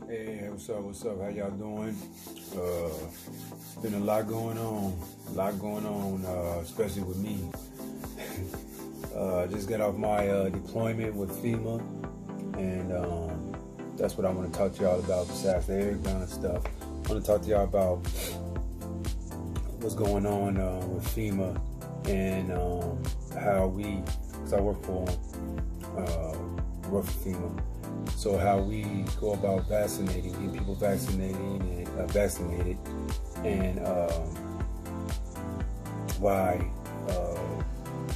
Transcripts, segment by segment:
Hey, what's up? What's up? How y'all doing? It's been a lot going on. Especially with me. Just got off my deployment with FEMA, and that's what I want to talk to y'all about. Besides the Uragan stuff, I want to talk to y'all about what's going on with FEMA and how we, because I work for FEMA. So how we go about vaccinating, getting people vaccinated, and why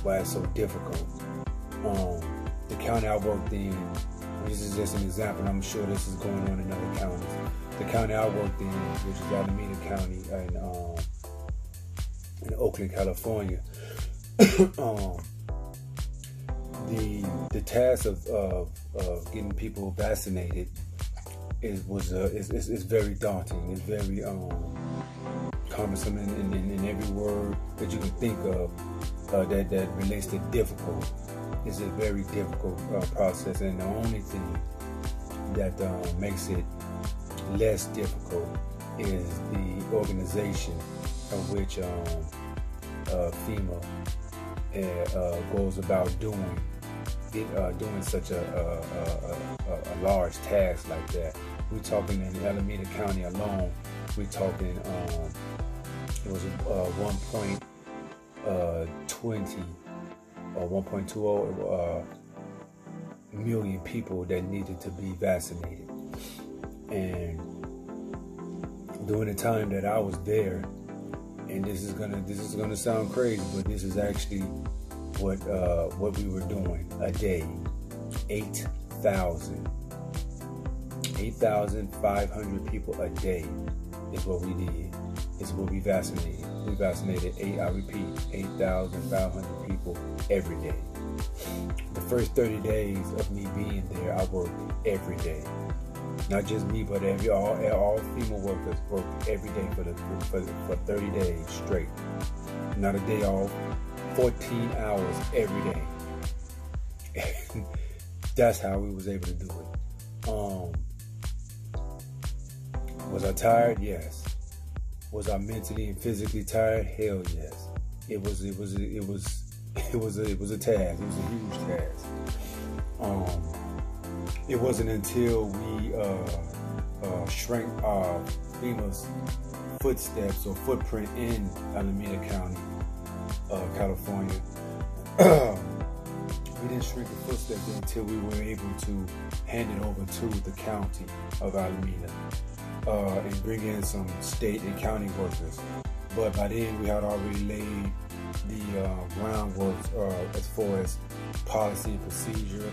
it's so difficult. The county I worked in, this is just an example, and I'm sure this is going on in other counties. The county I worked in, which is Alameda County in Oakland, California, the task of getting people vaccinated is very daunting. It's very cumbersome in every word that you can think of that relates to difficult. It's a very difficult process, and the only thing that makes it less difficult is the organization of which FEMA goes about doing such a large task like that. We're talking in Alameda County alone. We're talking it was 1.20 or 1.20 million people that needed to be vaccinated. And during the time that I was there, and this is gonna sound crazy, but this is actually what we were doing a day. 8,500 people a day is what we did. Is what we vaccinated. We vaccinated 8,500 people every day. The first 30 days of me being there, I worked every day. Not just me, but all FEMA workers worked every day for 30 days straight. Not a day off. 14 hours every day. That's how we was able to do it. Was I tired? Yes. Was I mentally and physically tired? Hell yes. It was a task. It was a huge task. It wasn't until we shrank our FEMA's footsteps or footprint in Alameda County, California. We didn't shrink the footsteps until we were able to hand it over to the county of Alameda and bring in some state and county workers. But by then we had already laid the groundwork as far as policy and procedure,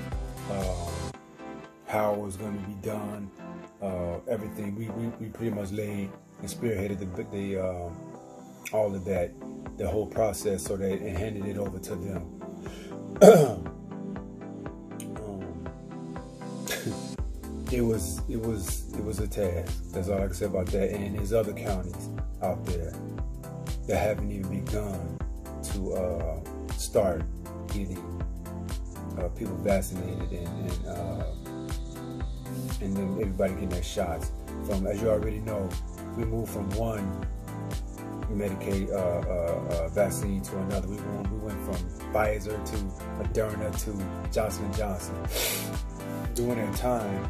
how it was going to be done, everything. We pretty much laid and spearheaded the all of that, the whole process, so that and handed it over to them. It was a task. That's all I can say about that. And there's other counties out there that haven't even begun to start getting people vaccinated and then everybody getting their shots. From, as you already know, we moved from one Medicaid vaccine to another. We went from Pfizer to Moderna to Johnson & Johnson. During that time,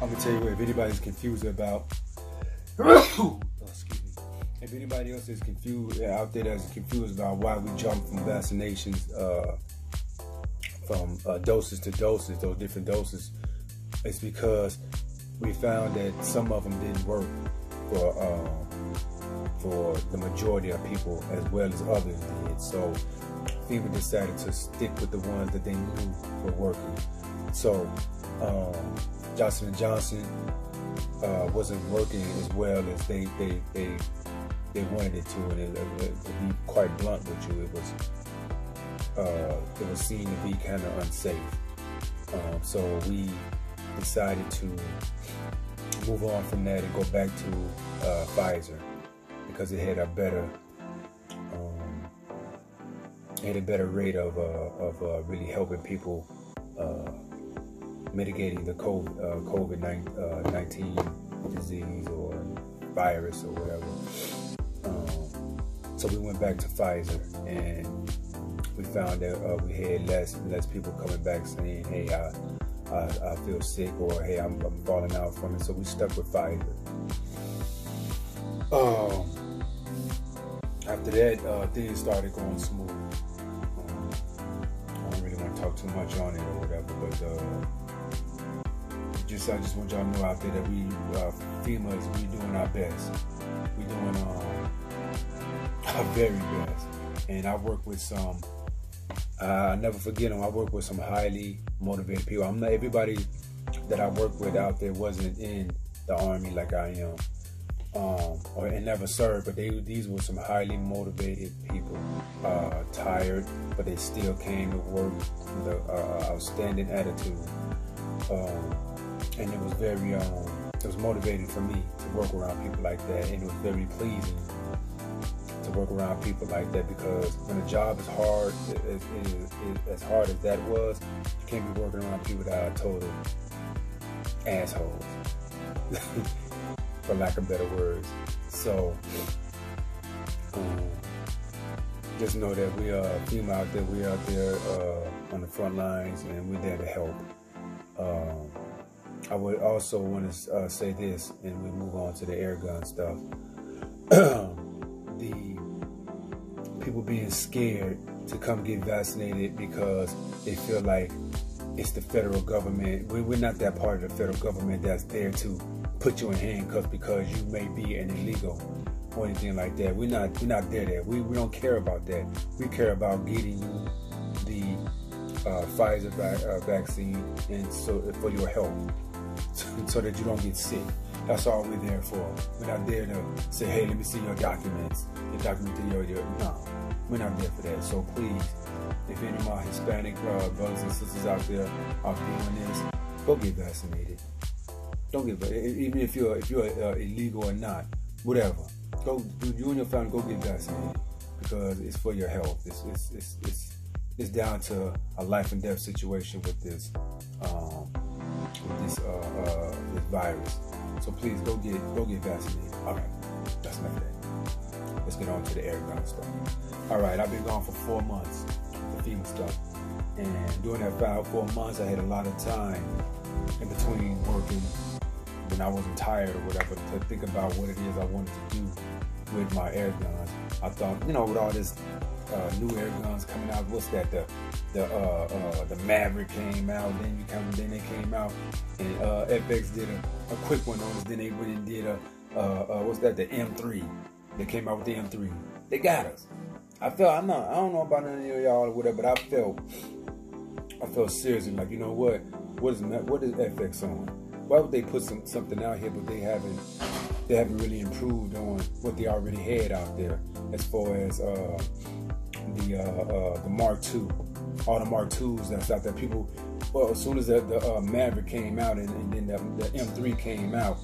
I'm gonna tell you what, if anybody's confused about excuse me, if anybody else is confused out there that's confused about why we jumped from vaccinations from doses to doses, those different doses, it's because we found that some of them didn't work for the majority of people as well as others did. So FEMA decided to stick with the ones that they knew were working. So Johnson & Johnson wasn't working as well as they wanted it to, and to be quite blunt with you, it was seen to be kind of unsafe. So we decided to move on from that and go back to Pfizer, because it had a better rate of really helping people mitigating the COVID-19 disease or virus or whatever. So we went back to Pfizer, and we found that we had less people coming back saying, "Hey, I feel sick," or "Hey, I'm falling out from it." So we stuck with Pfizer. After that, things started going smooth. I don't really want to talk too much on it or whatever, but I just want y'all to know out there that we females, we doing our best. We doing our very best. And I work with some. I never forget them. I work with some highly motivated people. I'm not everybody that I work with out there wasn't in the Army like I am. And never served, but these were some highly motivated people, tired, but they still came to work with an outstanding attitude, and it was very, it was motivating for me to work around people like that, and it was very pleasing to work around people like that, because when a job is hard, as hard as that was, you can't be working around people that are total assholes. For lack of better words. So just know that we are female out there. We out there on the front lines, and we're there to help. I would also want to say this, and we move on to the air gun stuff. The people being scared to come get vaccinated because they feel like it's the federal government. We're not that part of the federal government that's there to put you in handcuffs because you may be an illegal or anything like that. We're not there. We don't care about that. We care about getting you the Pfizer vaccine, and so for your health, so that you don't get sick. That's all we're there for. We're not there to say, "Hey, let me see your documents. Your document to your." No, we're not there for that. So please, if any of my Hispanic brothers and sisters out there are doing this, go get vaccinated. Don't get vaccinated. Even if you're illegal or not, whatever. Go, you and your family, go get vaccinated, because it's for your health. It's down to a life and death situation with this virus. So please go get vaccinated. All right, that's enough of that. Let's get on to the air gun stuff. All right, I've been gone for 4 months, the FEMA stuff, and during that 4 months, I had a lot of time in between working when I wasn't tired or whatever to think about what it is I wanted to do with my air guns. I thought, with all this new air guns coming out, what's that? The Maverick came out, then they came out, and FX did a quick one on us. Then they went and did what's that? The M3. They came out with the M3. They got us. I don't know about any of y'all or whatever, but I felt seriously like, what is FX on? Why would they put something out here, but they haven't really improved on what they already had out there as far as the Mark II, all the Mark IIs that's out there. People, as soon as the Maverick came out and then the M3 came out,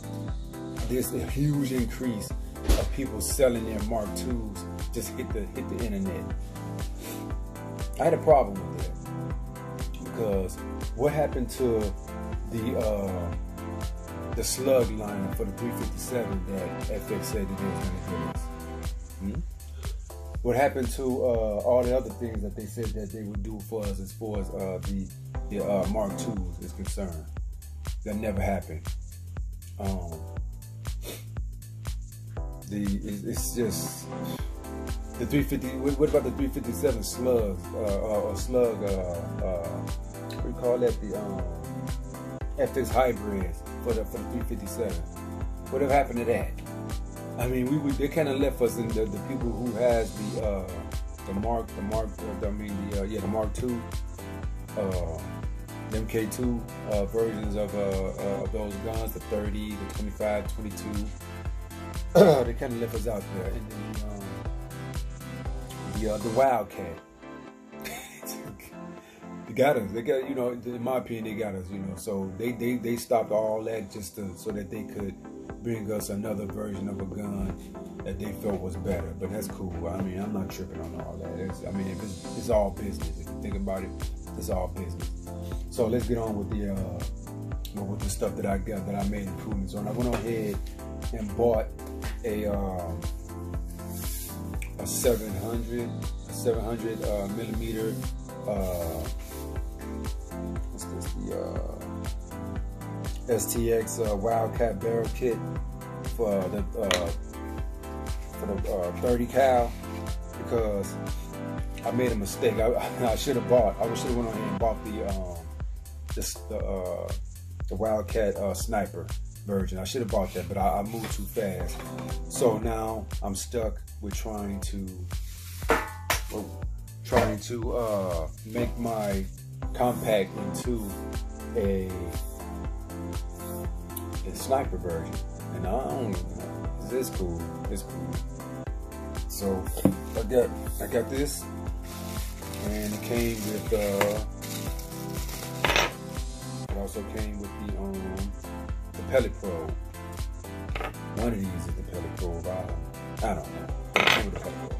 there's a huge increase of people selling their Mark IIs. Just hit the internet. I had a problem with that, because what happened to the slug liner for the 357 that FX said that they was going to give us? What happened to all the other things that they said that they would do for us as far as the Mark IIs is concerned? That never happened. It's just the 350. What about the 357 slugs or slug? What do you call that? The FX hybrids for the 357. Whatever happened to that? I mean, they kind of left us in the people who has the Mark II, the MK2 versions of those guns, the 30, the 25, 22. They kind of left us out there, and then the Wildcat. They got us. They got, in my opinion, they got us. So they stopped all that just so that they could bring us another version of a gun that they felt was better. But that's cool. I mean, I'm not tripping on all that. It's all business. If you think about it, it's all business. So let's get on with the stuff that I got, that I made improvements on. I went on ahead and bought a 700 millimeter. What's this? The STX Wildcat barrel kit for the 30 cal, because I made a mistake. I should have went on ahead and bought the Wildcat sniper version. I should have bought that, but I moved too fast. So now I'm stuck with trying to make my compact into a sniper version, and I don't know. It's cool. It's cool. So I got this, and it came with it also came with the pellet probe. One of these is the pellet probe. I don't know. It came with the pellet probe.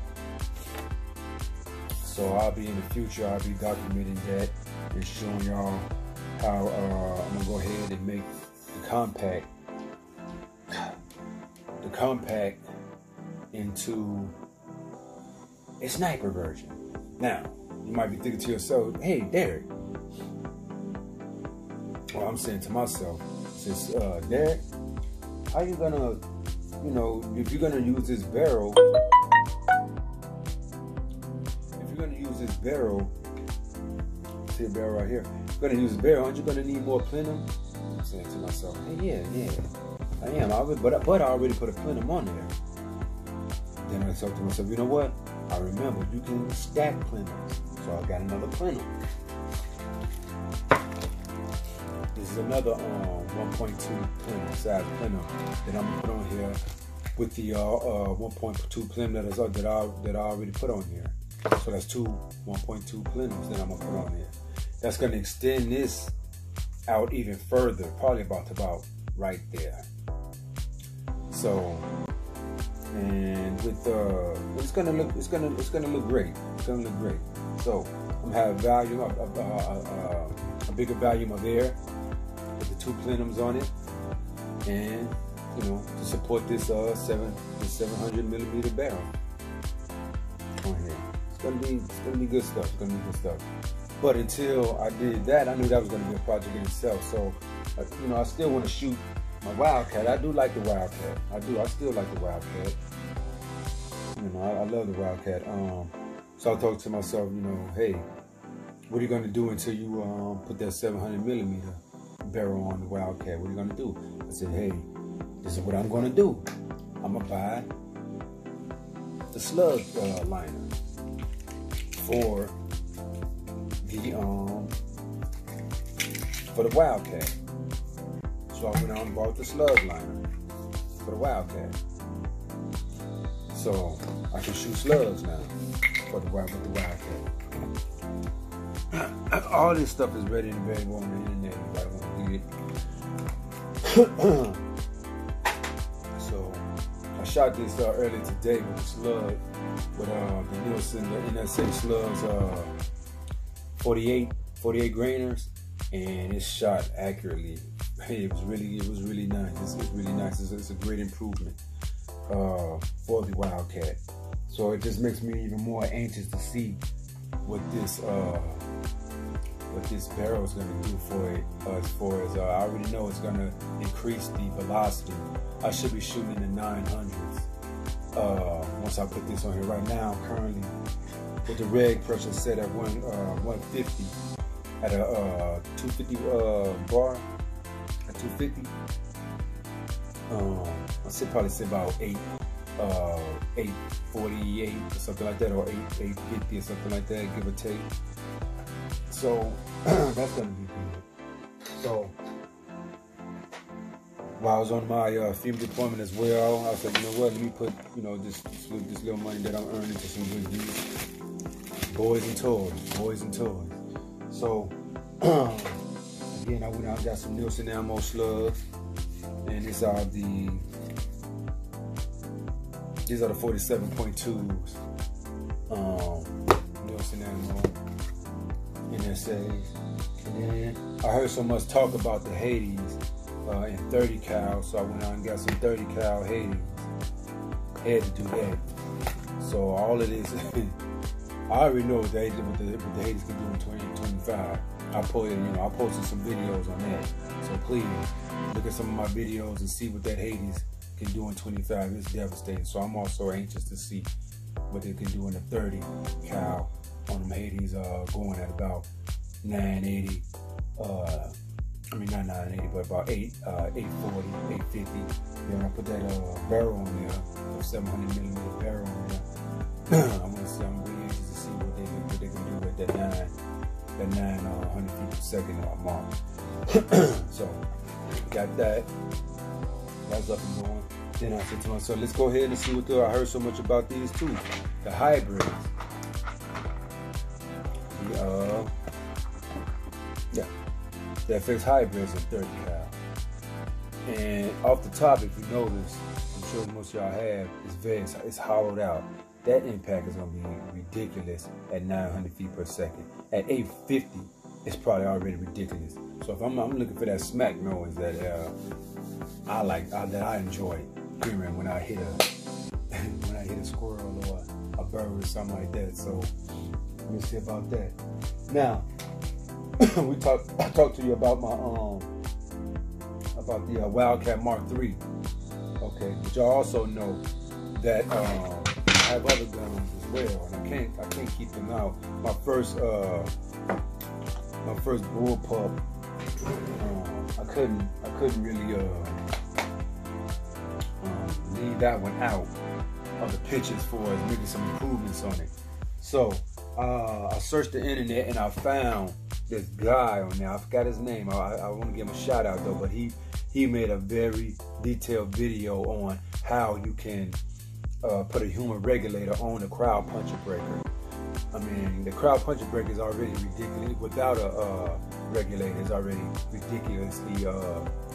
So I'll be in the future, I'll be documenting that and showing y'all how I'm gonna go ahead and make the compact into a sniper version. Now, you might be thinking to yourself, hey, Derek. Well, I'm saying to myself, since Derek, how you gonna, if you're gonna use this barrel, see a barrel right here, you're gonna use this barrel, aren't you gonna need more plenum? I'm saying to myself, hey, yeah, I am. But I already put a plenum on there. Then I thought to myself, you know what? I remember you can stack plenums, so I got another plenum. This is another 1.2 plenum, size plenum that I'm gonna put on here with the 1.2 plenum that I already put on here. So that's two 1.2 plenums that I'm gonna put on here. That's gonna extend this out even further, probably about right there. So, and with it's gonna look great. It's gonna look great. So I'm gonna have a bigger volume of air with the two plenums on it, and to support this 700 millimeter barrel on here. It's gonna be good stuff. But until I did that, I knew that was gonna be a project in itself. So, I still want to shoot my Wildcat. I do like the Wildcat. I still like the Wildcat. I love the Wildcat. So I talked to myself, hey, what are you gonna do until you put that 700 millimeter barrel on the Wildcat? What are you gonna do? I said, hey, this is what I'm gonna do. I'm gonna buy the slug liner for the Wildcat. So I went out and bought the slug liner for the Wildcat. So I can shoot slugs now with the Wildcat. All this stuff is ready and available on the internet. Anybody want to get it? So I shot this earlier today with the slug, with the Nielsen, the NSA slugs, 48 grainers, and it shot accurately. It was really nice. It's really nice. It's a great improvement for the Wildcat. So it just makes me even more anxious to see what this barrel is going to do for it. As far as I already know, it's going to increase the velocity. I should be shooting in the 900s once I put this on here. Right now, currently with the reg pressure set at 150 at a 250 bar. 250. I probably say about 848 or something like that, or 850 or something like that, give or take. So that's gonna be good. So while I was on my film deployment as well, I was like, you know what? Let me put this little money that I'm earning to some good use. Boys and toys. So. Again, I went out and got some Nielsen ammo slugs, and these are the 47.2s Nielsen ammo, NSAs. And then I heard so much talk about the Hades in 30 cal, so I went out and got some 30 cal Hades. Had to do that. So all of this, I already know what the Hades can do in 2025. I posted some videos on that. So please look at some of my videos and see what that Hades can do in 25. It's devastating. So I'm also anxious to see what they can do in the 30 cal on them Hades, going at about 980. Not 980, but about 840, 850. Then I put that barrel on there, 700 millimeter barrel on there. I'm really anxious to see what they can do with that 900 feet per second mark. So got that. That's up and going. Then I said to myself, let's go ahead and see what I heard so much about these two, the hybrids. The FX hybrids in 30 cal. And off the top, if you notice, I'm sure most of y'all have, it's hollowed out. That impact is going to be ridiculous at 900 feet per second. At 850, it's probably already ridiculous. So if I'm looking for that smack noise that that I enjoy hearing when I hit a squirrel or a bird or something like that. So let me see about that. Now, I talked to you about my about the Wildcat MK3. Okay, but y'all also know that I have other guns as well, and I can't keep them out. My first bullpup, I couldn't really leave that one out of the pictures for us making some improvements on it. So I searched the internet and I found this guy on there. I forgot his name. I want to give him a shout out though, but he made a very detailed video on how you can put a human regulator on a crowd puncher breaker. I mean, the crowd puncher breaker is already ridiculous. Without a regulator, it's already ridiculously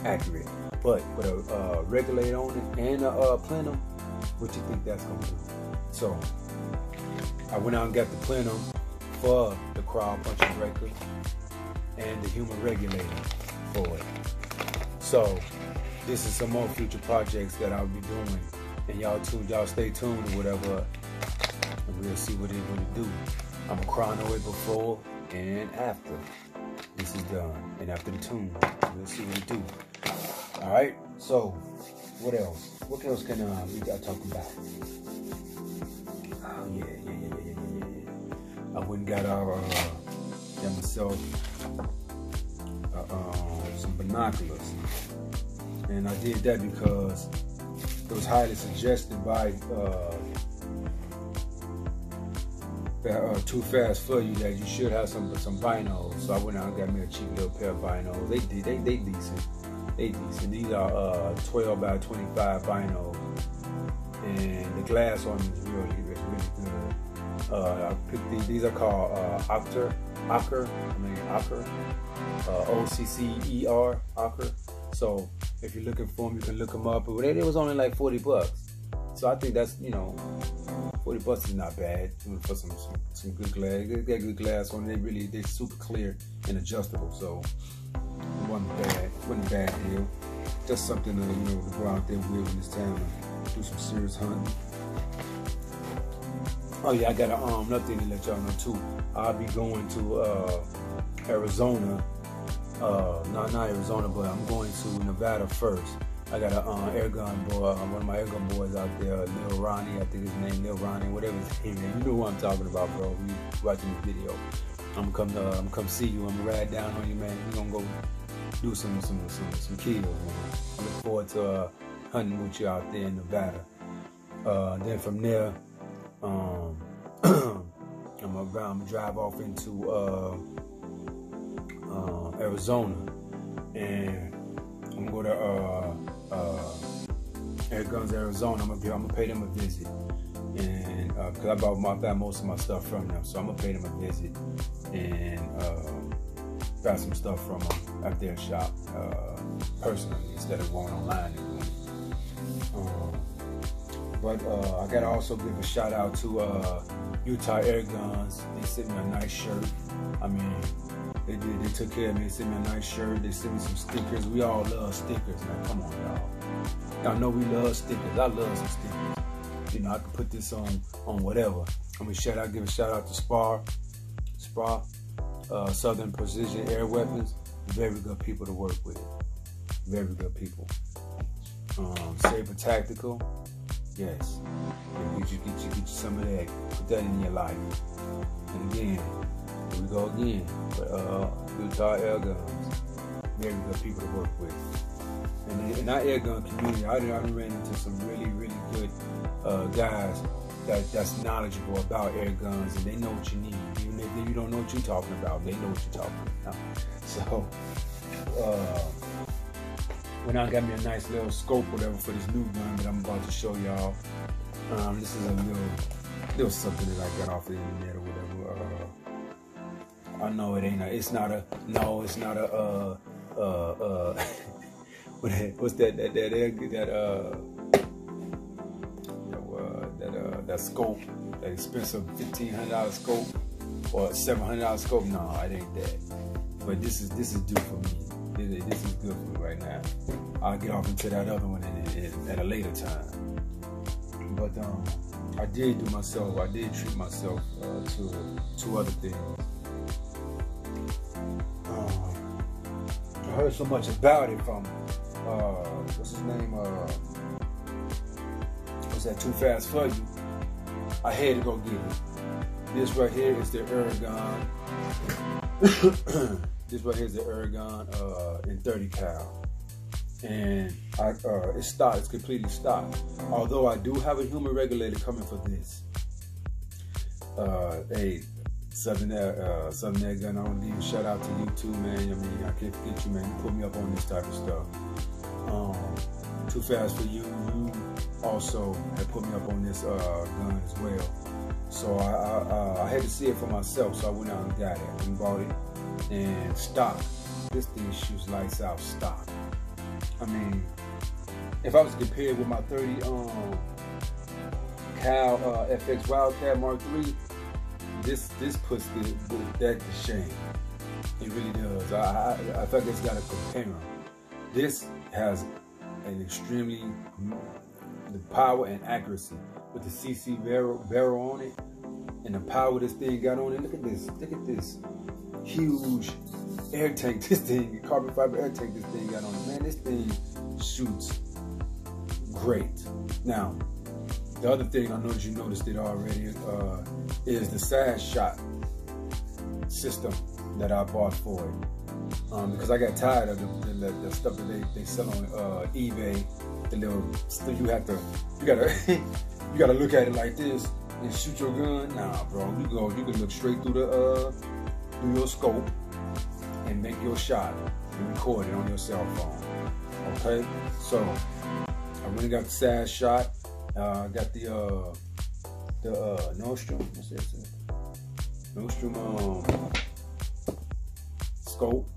accurate. But with a regulator on it and a plenum, what you think that's gonna do? So I went out and got the plenum for the crowd puncher breaker and the human regulator for it. So this is some more future projects that I'll be doing, and y'all stay tuned or whatever, and we'll see what it will do. I'm a chrono it before and after this is done, and after the tune, we'll see what it do. All right. So what else? What else can we got talking about? Oh yeah. I went and got myself some binoculars, and I did that because it was highly suggested by Too Fast For You that you should have some binos. So I went out and got me a cheap little pair of binos. They decent. They decent. These are 12 by 25 binos, and the glass on them is really good. I picked these are called Ocker, Occer. So if you're looking for them, you can look them up. But it was only like $40. So I think that's, $40 is not bad for some good glass. They got good glass on it. They're super clear and adjustable. So it wasn't a bad deal. Just something to go out there with in this town and do some serious hunting. Oh yeah, I got another thing to let y'all know too. I'll be going to Arizona. Not Arizona, but I'm going to Nevada first. I got an air gun boy, one of my air gun boys out there, Lil Ronnie. I think his name Lil Ronnie, whatever his name is. You know who I'm talking about, bro. You watching this video. I'm gonna come see you. I'm gonna ride down on you, man. We're gonna go do some kills, man. I look forward to hunting with you out there in Nevada. Then from there, I'm gonna drive off into Arizona, and I'm gonna go to Air Guns Arizona. I'm gonna pay them a visit, and because I got most of my stuff from them, so I'm gonna pay them a visit and buy some stuff from them at their shop personally instead of going online. But I gotta also give a shout out to Utah Air Guns. They sent me a nice shirt. I mean, they took care of me. They sent me a nice shirt. They sent me some stickers. We all love stickers, man. Come on, y'all. Y'all know we love stickers. I love some stickers. You know, I can put this on whatever. I mean, give a shout out to SPAR, Southern Precision Air Weapons. Very good people to work with. Very good people. Saber Tactical. Yes. Get you some of that. Put that in your life. And again, here we go again. But Utah Air Guns. Very good people to work with. And in our air gun community, I ran into some really, really good guys that's knowledgeable about air guns, and they know what you need. Even if you don't know what you're talking about, they know what you're talking about. So, when I got me a nice little scope, whatever, for this new gun that I'm about to show y'all. This is a little something that I got off the internet or whatever. I know it ain't. It's not a. What's that scope? That expensive $1,500 scope or $700 scope? No, it ain't that. But this is due for me. This is good for me right now. I'll get off into that other one at a later time. But I did treat myself to other things. I heard so much about it from what's his name? Was that Too Fast For You? I had to go get it. This right here is the Uragan. This right here is the Uragan in 30 cal, and it's stocked. It's completely stocked. Although I do have a human regulator coming for this. Hey, Southern Air Gun, I want to give a shout out to you too, man. I mean, I can't forget you, man. You put me up on this type of stuff. Too Fast For You, you also had put me up on this gun as well. So I had to see it for myself, so I went out and got it and bought it. And stock. This thing shoots lights out stock. I mean, if I was to compare it with my 30 cal FX Wildcat MK3, this puts that to shame. It really does. I feel like it's got to compare them. This has an extremely the power and accuracy with the CC barrel on it, and the power this thing got on it. Look at this. Look at this. Huge air tank, carbon fiber air tank this thing got on it. Man, this thing shoots great. Now, the other thing I know that you noticed it already is the side shot system that I bought for it. Because I got tired of the stuff that they sell on eBay. The little stuff you gotta you gotta look at it like this and shoot your gun. Nah, bro, you can look straight through through your scope and make your shot and record it on your cell phone. Okay, so I really got the side shot. I got the Nostrum. What's this? Nostrum scope.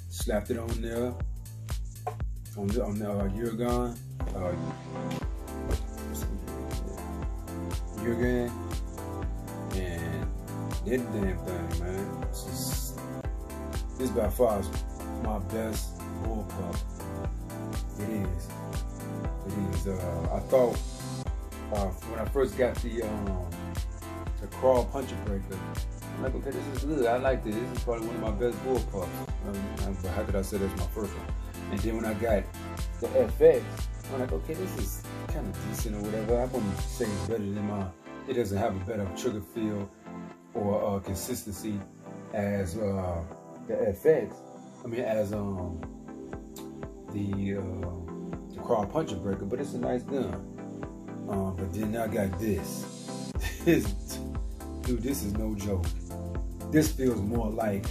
Slapped it on there on the Uragan. Uragan, and that damn thing, man. This by far is my best bullpup. It is. I thought when I first got the crawl puncher breaker, I'm like, okay, this is good. I like this. This is probably one of my best bullpups. But how could I say that's my first one? And then when I got the FX, I'm like, okay, this is kind of decent or whatever. I wouldn't say it's better than mine. It doesn't have a better trigger feel or consistency as the FX. I mean, as the crawl puncher breaker, but it's a nice gun. But then I got this. Dude, this is no joke. This feels more like,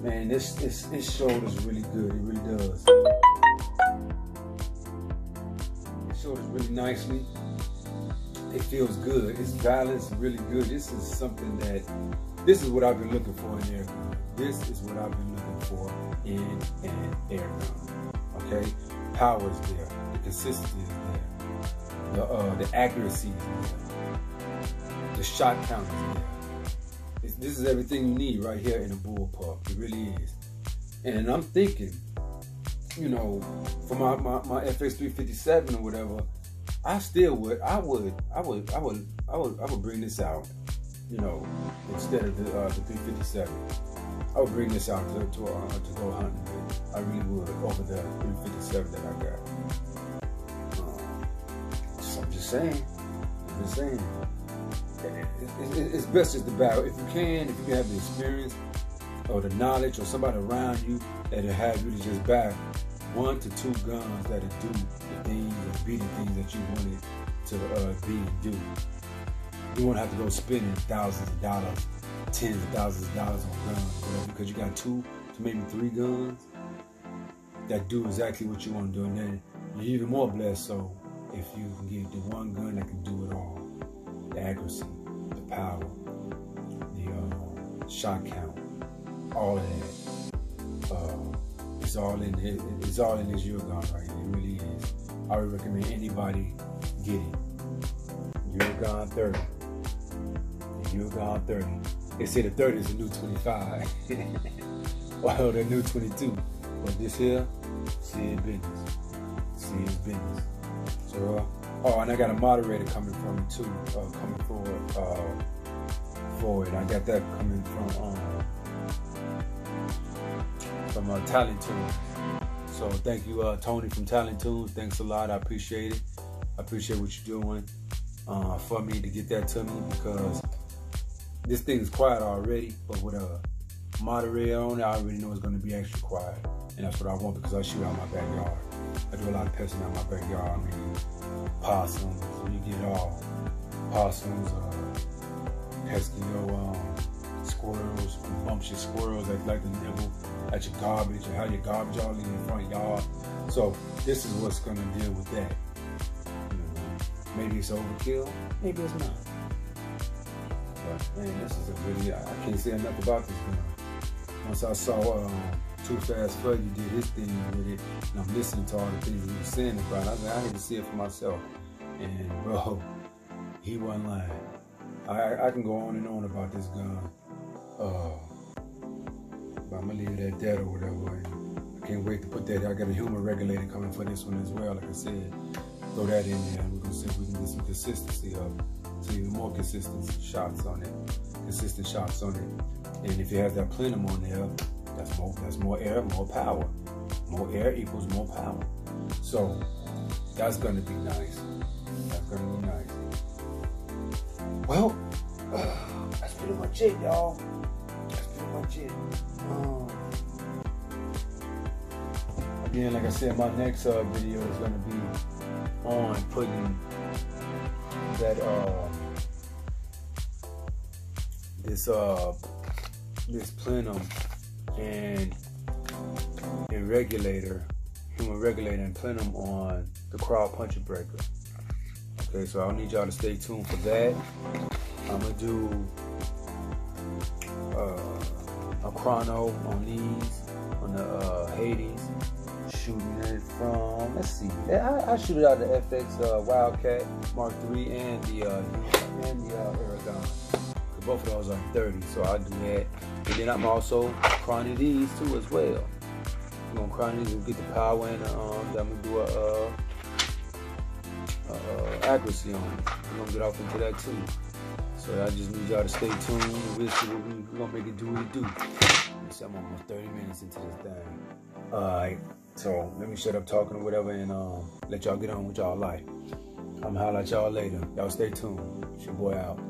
man, this shoulder's really good. It really does. It shoulders really nicely. It feels good. It's balanced really good. This is what I've been looking for in air gun. This is what I've been looking for in an air gun. Okay? Power is there. The consistency is there. The accuracy is there. The shot count is there. This is everything you need right here in a bullpup. It really is. And I'm thinking, you know, for my FX 357 or whatever, I would bring this out, you know, instead of the 357. I would bring this out to go hunting with. I really would, over the 357 that I got. I'm just saying. It's best just to battle. If you have the experience or the knowledge or somebody around you that'll have you to just buy 1 to 2 guns that'll do the things or be the things that you wanted to be and do. You won't have to go spending thousands of dollars, tens of thousands of dollars on guns, whatever, because you got 2 to maybe 3 guns that do exactly what you want to do, and then you're even more blessed. So if you can get the one gun that can do it all, the accuracy, the power, the shot count, all of that, it's all in this Uragan right here. It really is. I would recommend anybody get it. Uragan 30. The Uragan 30. They say the 30 is the new 25. Well, the new 22. But this here, serious business. Serious business. So, and I got a moderator coming from it too, coming for it. I got that coming from Talent Tunes. So thank you, Tony from Talent Tunes. Thanks a lot. I appreciate it. I appreciate what you're doing for me to get that to me, because this thing is quiet already, but with a moderator on it, I already know it's going to be extra quiet. And that's what I want, because I shoot out my backyard. I do a lot of pesting out my backyard. I mean, possums, you get all possums, pesky squirrels, bumptious squirrels that like to nibble at your garbage and have your garbage all in your front yard. So this is what's going to deal with that. You know, maybe it's overkill, maybe it's not. But man, this is a really, I can't say enough about this gun. Once I saw Too Fast Freddy did his thing with it, and I'm listening to all the things he was saying about it, I was like, I need to see it for myself. And bro, he wasn't lying. I can go on and on about this gun, but I'm gonna leave it at that or whatever. And I can't wait to put that. I got a human regulator coming for this one as well. Like I said, throw that in there, and we're gonna see if we can get some consistency up, so even more consistent shots on it, And if it has that plenum on there, that's more air, more power. More air equals more power. So that's gonna be nice. That's gonna be nice. Well, that's pretty much it, y'all. That's pretty much it. Again, like I said, my next video is gonna be on putting that this plenum and regulator, human regulator and plenum on the crowd puncher breaker. Okay, so I'll need y'all to stay tuned for that. I'm gonna do a chrono on these, on the Hades, shooting it from, let's see, I shoot it out of the FX Wildcat Mark III and the Uragan. Both of those are 30, so I'll do that. And then I'm also chroning these too as well. I'm gonna chrone these and get the power and I'm gonna do a accuracy on it. We're gonna get off into that too. So I just need y'all to stay tuned. We're gonna make it do what it do. So I'm almost 30 minutes into this thing. Alright, so let me shut up talking or whatever and let y'all get on with y'all life. I'm gonna holler at y'all later. Y'all stay tuned. It's your boy out.